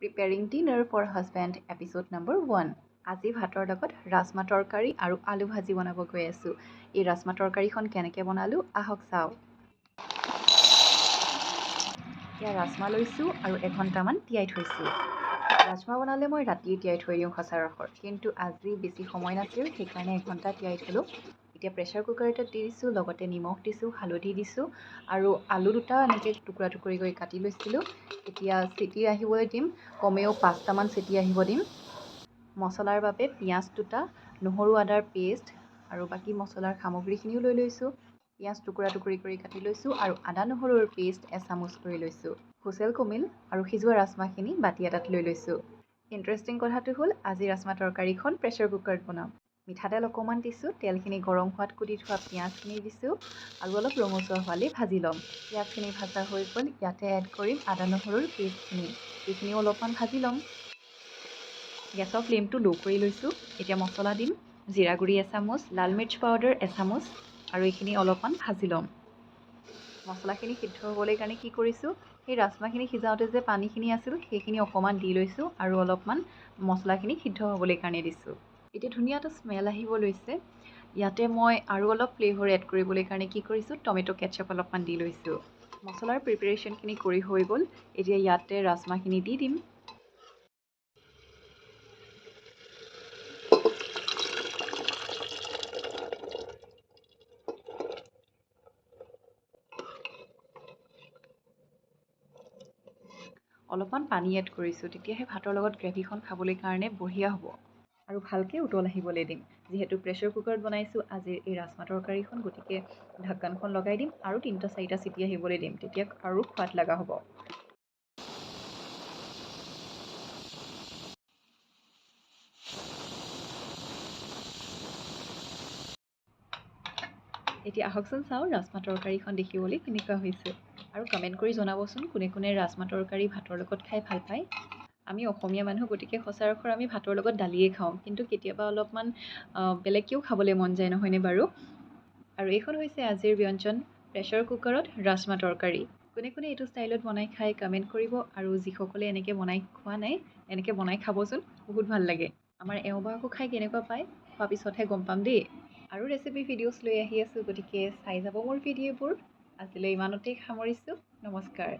Preparing dinner for husband episode number 1. আজি ভাতৰ লগত ৰাজমা তৰকাৰী আৰু আলু ভাজি বনাব গৈ আছোঁ। এই ৰাজমা তৰকাৰীখন কেনেকৈ বনালোঁ আহক চাওঁ। এতিয়া ৰাজমা লৈছোঁ আৰু এঘণ্টামান তিয়াই থৈছোঁ। ৰাজমা বনালে মই ৰাতিয়ে তিয়াই থৈ দিওঁ সচৰাচৰ, কিন্তু আজি বেছি সময় নাছিল সেইকাৰণে এঘণ্টা তিয়াই থলোঁ। এতিয়া প্ৰেছাৰ কুকাৰ এটাত দি দিছোঁ, লগতে নিমখ দিছোঁ, হালধি দিছোঁ আৰু আলু দুটা এনেকৈ টুকুৰা টুকুৰি কৰি কাটি লৈছিলোঁ। এতিয়া চিটি আহিবলৈ দিম, কমেও 5টামান চিটি আহিব দিম। মছলাৰ বাবে পিঁয়াজ দুটা, নহৰু আদাৰ পেষ্ট আৰু বাকী মছলাৰ সামগ্ৰীখিনিও লৈ লৈছোঁ। পিঁয়াজ টুকুৰা টুকুৰি কৰি কাটি লৈছোঁ আৰু আদা নহৰুৰ পেষ্ট এচামুচ কৰি লৈছোঁ। হুচেল কমিল আৰু সিজোৱা ৰাজমাখিনি বাতি এটাত লৈ লৈছোঁ। ইণ্টাৰেষ্টিং কথাটো হ'ল আজি ৰাজমা তৰকাৰীখন প্ৰেছাৰ কুকাৰত বনাম। মিঠাতেল অকণমান দিছোঁ, তেলখিনি গৰম হোৱাত কুটি থোৱা পিঁয়াজখিনি দিছোঁ আৰু অলপ ৰঙচুৱা হোৱালৈ ভাজি ল'ম। পিঁয়াজখিনি ভাজা হৈ গ'ল, ইয়াতে এড কৰিম আদা নহৰুৰ পেষ্টখিনি। এইখিনিও অলপমান ভাজি ল'ম। গেছৰ ফ্লেমটো ল' কৰি লৈছোঁ। এতিয়া মছলা দিম, জিৰা গুড়ি এচামুচ, লাল মিৰ্চ পাউডাৰ এচামুচ আৰু এইখিনি অলপমান ভাজি ল'ম। মছলাখিনি সিদ্ধ হ'বলৈ কাৰণে কি কৰিছোঁ, সেই ৰাজমাখিনি সিজাওঁতে যে পানীখিনি আছিল সেইখিনি অকণমান দি লৈছোঁ আৰু অলপমান মছলাখিনি সিদ্ধ হ'বলৈ কাৰণে দিছোঁ। এতিয়া ধুনীয়া এটা স্মেল আহিব লৈছে। ইয়াতে মই আৰু অলপ ফ্লেভাৰ এড কৰিবলৈ কাৰণে কি কৰিছোঁ, টমেটো কেটচাপ অলপমান দি লৈছোঁ। মছলাৰ প্ৰিপেৰেশ্যনখিনি কৰি হৈ গ'ল। এতিয়া ইয়াতে ৰাজমাখিনি দি দিম। অলপমান পানী এড কৰিছোঁ, তেতিয়াহে ভাতৰ লগত গ্ৰেভিখন খাবলৈ কাৰণে বঢ়িয়া হ'ব। আৰু ভালকৈ উতল আহিবলৈ দিম। যিহেতু প্ৰেছাৰ কুকাৰত বনাইছোঁ আজিৰ এই ৰাজমা তৰকাৰীখন, গতিকে ঢাকনখন লগাই দিম আৰু 3-4টা চিটি আহিবলৈ দিম, তেতিয়া আৰু সোৱাদ লগা হ'ব। এতিয়া আহকচোন চাওঁ ৰাজমা তৰকাৰীখন দেখিবলৈ কেনেকুৱা হৈছে। আৰু কমেণ্ট কৰি জনাবচোন কোনে কোনে ৰাজমা তৰকাৰী ভাতৰ লগত খাই ভাল পায়। আমি অসমীয়া মানুহ, গতিকে সচৰাচৰ আমি ভাতৰ লগত দালিয়ে খাওঁ, কিন্তু কেতিয়াবা অলপমান বেলেগকৈও খাবলৈ মন যায়, নহয়নে বাৰু? আৰু এইখন হৈছে আজিৰ ব্যঞ্জন, প্ৰেছাৰ কুকাৰত ৰাজমা তৰকাৰী। কোনে কোনে এইটো ষ্টাইলত বনাই খাই কমেণ্ট কৰিব, আৰু যিসকলে এনেকৈ বনাই খোৱা নাই এনেকৈ বনাই খাবচোন, বহুত ভাল লাগে। আমাৰ এওঁ বা আকৌ খাই কেনেকুৱা পায়, খোৱাৰ পিছতহে গম পাম দেই। আৰু ৰেচিপি ভিডিঅ'ছ লৈ আহি আছোঁ, গতিকে চাই যাব মোৰ ভিডিঅ'বোৰ। আজিলৈ ইমানতেই সামৰিছোঁ। নমস্কাৰ।